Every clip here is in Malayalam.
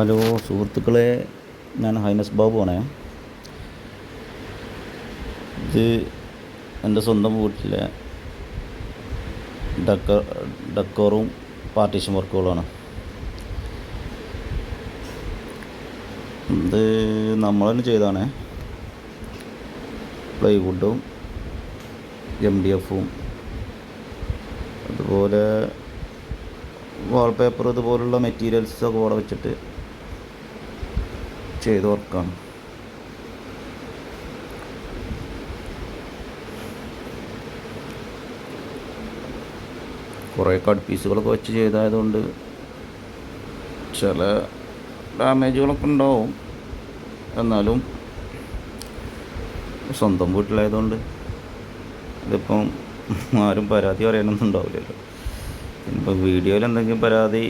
ഹലോ സുഹൃത്തുക്കളെ, ഞാൻ ഹൈനസ് ബാബു ആണേ. ഇത് എൻ്റെ സ്വന്തം വീട്ടിലെ ഡെക്കോറും പാർട്ടീഷൻ വർക്കുകളാണ്. ഇത് നമ്മൾ തന്നെ ചെയ്തതാണേ. പ്ലൈവുഡും MDF-ഉം അതുപോലെ വാൾപേപ്പർ ഇതുപോലുള്ള മെറ്റീരിയൽസൊക്കെ ഇവിടെ വെച്ചിട്ട് ചെയ്ത വർക്കാണ്. കുറേ കട്ട് പീസുകളൊക്കെ വെച്ച് ചെയ്തായതുകൊണ്ട് ചില ഡാമേജുകളൊക്കെ ഉണ്ടാവും. എന്നാലും സ്വന്തം വീട്ടിലായതുകൊണ്ട് ഇതിപ്പം ആരും പരാതി പറയാനൊന്നും ഉണ്ടാവില്ലല്ലോ. ഇപ്പം വീഡിയോയിൽ എന്തെങ്കിലും പരാതി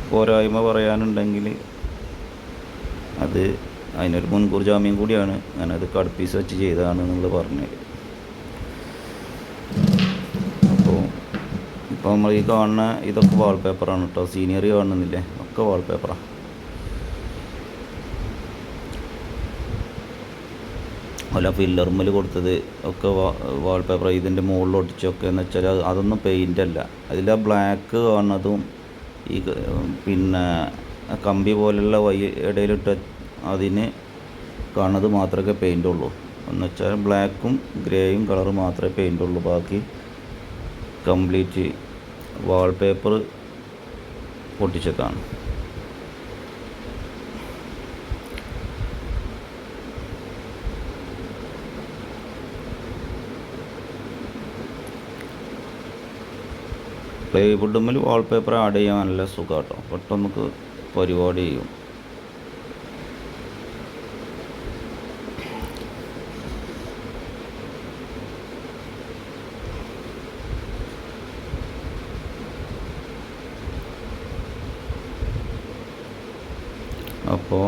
പോരായ്മ പറയാനുണ്ടെങ്കിൽ അത് അതിനൊരു മുൻകൂർ ജാമ്യം കൂടിയാണ്. ഞാനത് കട്ട് പീസ് വെച്ച് ചെയ്തതാണ് നിങ്ങൾ പറഞ്ഞത്. അപ്പോൾ ഇപ്പോൾ നമ്മൾ ഈ കാണുന്ന ഇതൊക്കെ വാൾപേപ്പറാണ് കേട്ടോ. സീനിയറി കാണുന്നില്ലേ, ഒക്കെ വാൾപേപ്പറാണ്. അല്ല ഫില്ലർമ്മൽ കൊടുത്തത് ഒക്കെ വാൾപേപ്പർ. ഇതിൻ്റെ മുകളിൽ ഒട്ടിച്ചൊക്കെ എന്ന് വെച്ചാൽ അതൊന്നും പെയിൻ്റ് അല്ല. അതിൽ ആ ബ്ലാക്ക് കാണുന്നതും ഈ പിന്നെ കമ്പി പോലുള്ള ഇടയിലിട്ട് അതിന് കാണുന്നത് മാത്രമേ പെയിൻ്റ് ഉള്ളൂ. എന്ന് വെച്ചാൽ ബ്ലാക്കും ഗ്രേയും കളറ് മാത്രമേ പെയിൻ്റ് ഉള്ളൂ. ബാക്കി കംപ്ലീറ്റ് വാൾപേപ്പർ പൊട്ടിച്ചതാണ്. പ്ലൈവുഡുമ്മൽ വാൾപേപ്പർ ആഡ് ചെയ്യാൻ നല്ല സുഖം കേട്ടോ. പെട്ടെന്ന് നമുക്ക് പരിപാടി ചെയ്യും. അപ്പോൾ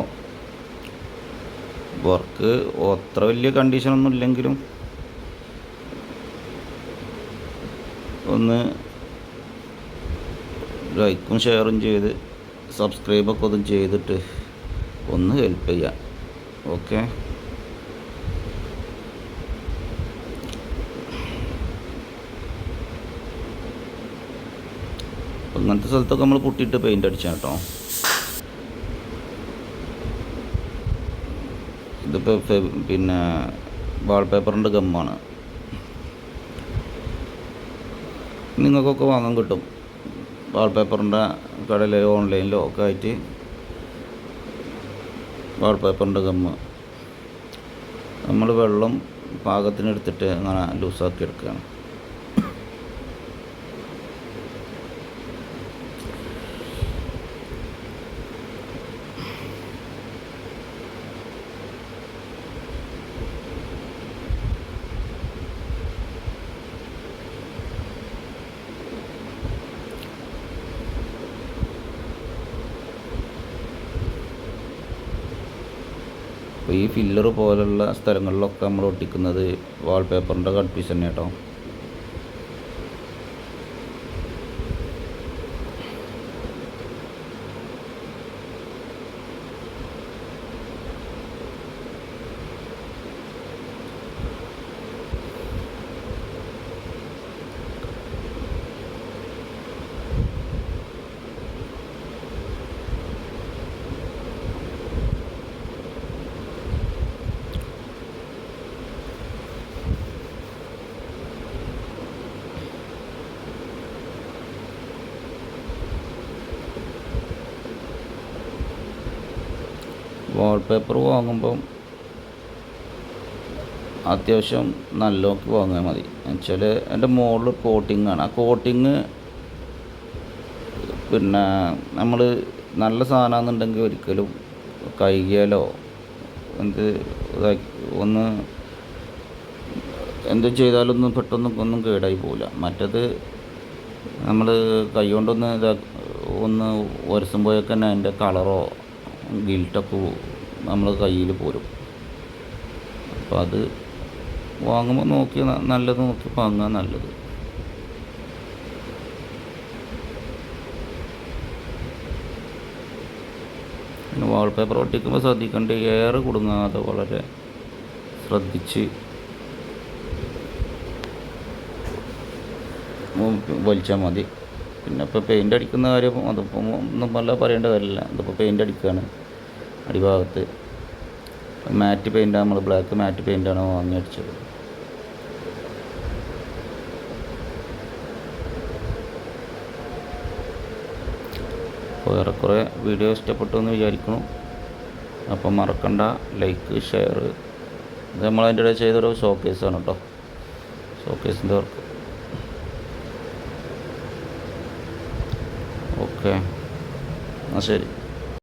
വർക്ക് അത്ര വലിയ കണ്ടീഷനൊന്നും ഇല്ലെങ്കിലും ഒന്ന് ലൈക്കും ഷെയറും ചെയ്ത് സബ്സ്ക്രൈബൊക്കെ ഒന്നും ചെയ്തിട്ട് ഒന്ന് ഹെൽപ്പ് ചെയ്യാം. ഓക്കെ. അങ്ങനത്തെ സ്ഥലത്തൊക്കെ നമ്മൾ പുട്ടിയിട്ട് പെയിൻ്റ് അടിച്ചാൽ കേട്ടോ. ഇതിപ്പോൾ പിന്നെ വാൾപേപ്പറിൻ്റെ ഗമ്മാണ്. നിങ്ങൾക്കൊക്കെ വാങ്ങാൻ കിട്ടും. വാൾപേപ്പറിൻ്റെ കടയിലോ ഓൺലൈനിലോ ഒക്കെ ആയിട്ട് വാൾപേപ്പറിൻ്റെ ഗമ്മ് നമ്മൾ വെള്ളം പാകത്തിനെടുത്തിട്ട് അങ്ങനെ ലൂസാക്കി എടുക്കുകയാണ്. അപ്പോൾ ഈ ഫില്ലർ പോലുള്ള സ്ഥലങ്ങളിലൊക്കെ നമ്മൾ ഒട്ടിക്കുന്നത് വാൾപേപ്പറിൻ്റെ കട്ട് പീസ് തന്നെ കേട്ടോ. വാൾപേപ്പർ വാങ്ങുമ്പം അത്യാവശ്യം നല്ലോക്കി വാങ്ങിയാൽ മതി. എന്നുവെച്ചാൽ എൻ്റെ മുകളിൽ കോട്ടിങ്ങാണ്. ആ കോട്ടിങ് പിന്നെ നമ്മൾ നല്ല സാധനമാണെന്നുണ്ടെങ്കിൽ ഒരിക്കലും കഴുകിയാലോ എന്ത് ചെയ്താലൊന്നും പെട്ടെന്ന് കേടായി പോവില്ല. മറ്റത് നമ്മൾ കൈ കൊണ്ടൊന്ന് ഒന്ന് ഉരസുമ്പോഴൊക്കെ തന്നെ അതിൻ്റെ കളറോ ഗിൽട്ടൊക്കെ നമ്മൾ കയ്യിൽ പോരും. അപ്പോൾ അത് വാങ്ങുമ്പോൾ നോക്കി നല്ലത് നോക്കി വാങ്ങുക നല്ലത്. പിന്നെ വാൾപേപ്പർ ഒട്ടിക്കുമ്പോൾ ശ്രദ്ധിക്കേണ്ട എയർ കുടുങ്ങാതെ വളരെ ശ്രദ്ധിച്ച് വലിച്ചാൽ മതി. പിന്നെ ഇപ്പോൾ പെയിൻ്റ് അടിക്കുന്ന കാര്യം അതിപ്പോൾ ഒന്നും വല്ല പറയേണ്ട കാര്യമില്ല. ഇതിപ്പോൾ പെയിൻ്റ് അടിക്കുകയാണ് അടിഭാഗത്ത്. മാറ്റ് പെയിൻ്റാണ്, നമ്മൾ ബ്ലാക്ക് മാറ്റ് പെയിൻ്റാണ് വാങ്ങി അടിച്ചത്. അപ്പോൾ ഏറെക്കുറെ വീഡിയോ ഇഷ്ടപ്പെട്ടു എന്ന് വിചാരിക്കുന്നു. അപ്പം മറക്കണ്ട ലൈക്ക്, ഷെയർ. ഇത് നമ്മളതിൻ്റെ ഇടയിൽ ചെയ്തൊരു ഷോക്കേസാണ് കേട്ടോ, ഷോക്കേസിൻ്റെ വർക്ക്. ഓക്കെ, എന്നാൽ ശരി.